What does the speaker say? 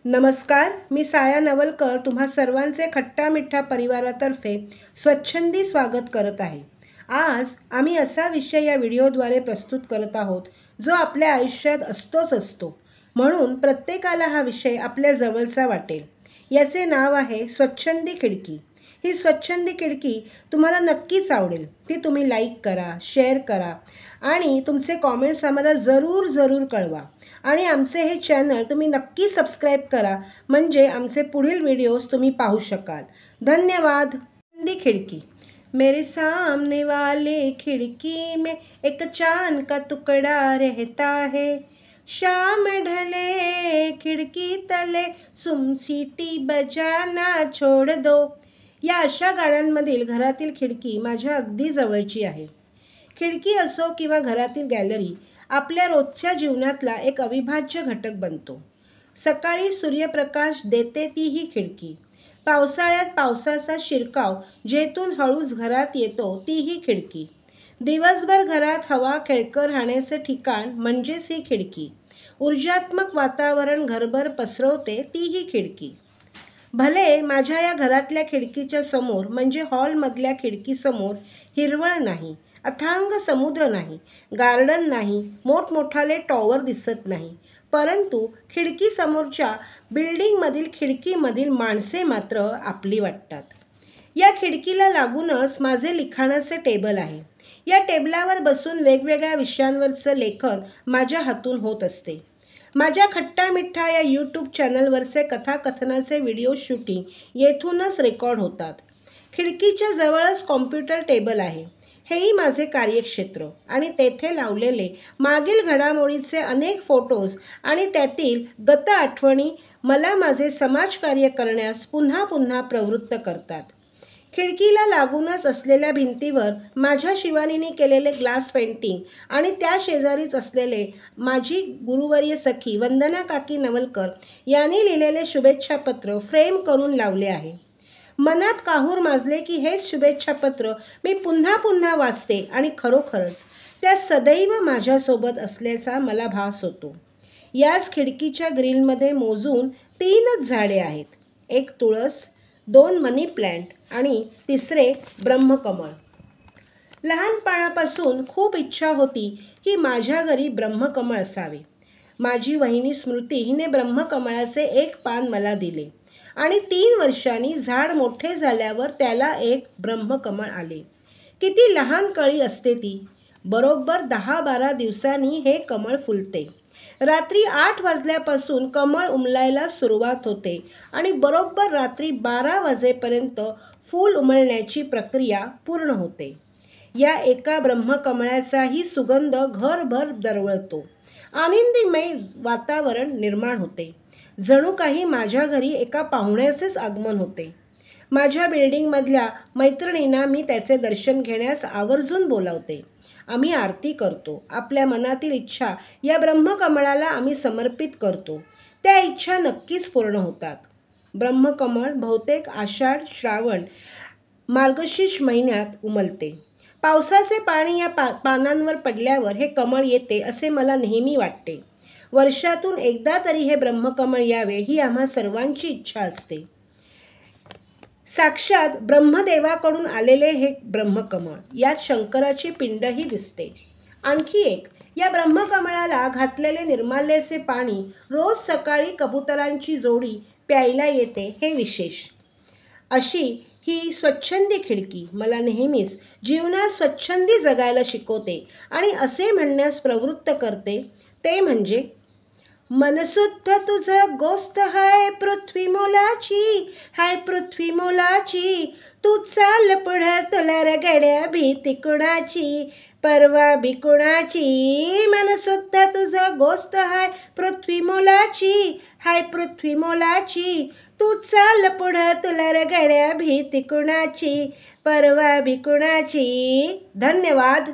नमस्कार, मी साया नवलकर तुम्हा सर्वांचे खट्टा मिठ्ठा परिवारातर्फे स्वच्छंदी स्वागत करत आहे। आज आम्ही असा विषय या व्हिडिओद्वारे प्रस्तुत करत आहोत जो आपल्या आयुष्यात असतो म्हणून प्रत्येकाला हा विषय आपल्या जवळचा वाटेल। याचे नाव आहे स्वच्छंदी खिडकी। ही स्वच्छंदी खिडकी तुम्हाला नक्कीच आवडेल। ती तुम्ही लाईक करा, शेअर करा आणि तुमचे कमेंट्स आम्हाला जरूर कळवा आणि आमचे हे चॅनल तुम्ही नक्की सबस्क्राइब करा म्हणजे आमचे पुढील व्हिडिओज तुम्ही पाहू शकाल। धन्यवाद। स्वच्छंदी खिड़की। मेरे सामने वाले खिड़की में एक चांद का टुकड़ा रहता है। शाम ढले खिड़की तले सुम सीटी बजाना छोड़ दो। या अशा गाड्यांमधील घरातील खिडकी माझ्या अगदी जवळची आहे। खिडकी असो किंवा घरातील गॅलरी आपल्या रोजच्या जीवनातला एक अविभाज्य घटक बनतो। सकाळी सूर्यप्रकाश देते ती ही खिडकी, पावसाळ्यात पावसाचा शिरकाव जेथून हळूच घरात येतो ती ही खिडकी, दिवसभर घरात हवा खेळकर राहण्याचे ठिकाण म्हणजेच ही खिडकी, ऊर्जात्मक वातावरण घरभर पसरवते ती ही खिडकी। भले माझ्या या घरातल्या खिडकीच्या समोर म्हणजे हॉलमधल्या खिडकीसमोर हिरवळ नाही, अथांग समुद्र नाही, गार्डन नाही, मोठमोठाले टॉवर दिसत नाही, परंतु खिडकी समोरच्या बिल्डिंगमधील खिडकीमधील माणसे मात्र आपली वाटतात। या खिडकीला लागूनच माझे लिखाणाचे टेबल आहे। या टेबलावर बसून वेगवेगळ्या विषयांवरचं लेखन माझ्या हातून होत असते। माझ्या खट्टा मिठ्ठा या यूट्यूब चॅनलवरचे कथाकथनाचे व्हिडिओ शूटिंग येथूनच रेकॉर्ड होतात। खिडकीच्या जवळच कॉम्प्युटर टेबल आहे। हेही माझे कार्यक्षेत्र आणि तेथे लावलेले मागील घडामोडीचे अनेक फोटोज आणि त्यातील गत आठवणी मला माझे समाजकार्य करण्यास पुन्हा पुन्हा प्रवृत्त करतात। खिडकीला लागूनच असलेल्या भिंतीवर माझ्या शिवानीने केलेले ग्लास पेंटिंग आणि त्या शेजारीच असलेले माझी गुरुवर्य सखी वंदना काकी नवलकर यांनी लिहिलेले शुभेच्छा पत्र फ्रेम करून लावले आहे। मनात काहूर माजले की हेच शुभेच्छा पत्र मी पुन्हा पुन्हा वाचते आणि खरोखरच त्या सदैव माझ्यासोबत असल्याचा मला भास होतो। याच खिडकीच्या ग्रिलमध्ये मोजून 3च झाडे आहेत, एक तुळस, 2 मनी प्लांट आणि तिसरे ब्रह्मकमळ। लहानपणापासून खूप इच्छा होती की माझ्या घरी ब्रह्मकमळ असावे। माझी वहिनी स्मृती हिने ब्रह्मकमळाचे एक पान मला दिले आणि 3 वर्षांनी झाड मोठे झाल्यावर त्याला एक ब्रह्मकमळ आले। किती लहान कळी असते ती। बरोबर 10-12 दिवसांनी हे कमळ फुलते। रात्री 8 वाजल्यापासून कमळ उमलायला सुरुवात होते आणि बरोबर रात्री 12 वाजेपर्यंत फूल उमलण्याची प्रक्रिया पूर्ण होते। या एका ब्रह्मकमळाचाही सुगंध घरभर दरवळतो। आनंदमय वातावरण निर्माण होते, जणू काही माझ्या घरी एका पाहुण्याचेच आगमन होते। माझ्या बिल्डिंगमधल्या मैत्रिणींना मी त्याचे दर्शन घेण्यास आवर्जून बोलावते। आम्ही आरती करतो, आपल्या मनातील इच्छा या ब्रह्मकमळाला आम्ही समर्पित करतो, त्या इच्छा नक्कीच पूर्ण होतात। ब्रह्मकमळ बहुतेक आषाढ श्रावण मार्गशीर्ष महिन्यात उमलते। पावसाचे पाणी या पानांवर पडल्यावर हे कमळ येते असे मला नेहमी वाटते। वर्षातून एकदा तरी हे ब्रह्मकमळ यावे ही आम्हा सर्वांची इच्छा असते। साक्षात ब्रह्मदेवाकडून आलेले हे ब्रह्मकमळ, यात शंकराची पिंडही दिसते। आणखी एक, या ब्रह्मकमळाला घातलेले निर्माल्याचे पाणी रोज सकाळी कबुतरांची जोडी प्यायला येते हे विशेष। अशी ही स्वच्छंदी खिडकी मला नेहमीच जीवनात स्वच्छंदी जगायला शिकवते आणि असे म्हणण्यास प्रवृत्त करते ते म्हणजे, मनसुद्धा तुझं गोष्ट हाय पृथ्वी मोलाची, हाय पृथ्वी मोलाची, तू चाल पुढं तुला रगड्या भीती कुणाची, परवा भी कुणाची, मनसुद्धा तुझं गोष्ट हाय पृथ्वी मोलाची, हाय पृथ्वी मोलाची, तू चाल पुढं तुला रगड्या भीती कुणाची, परवा भी कुणाची। धन्यवाद।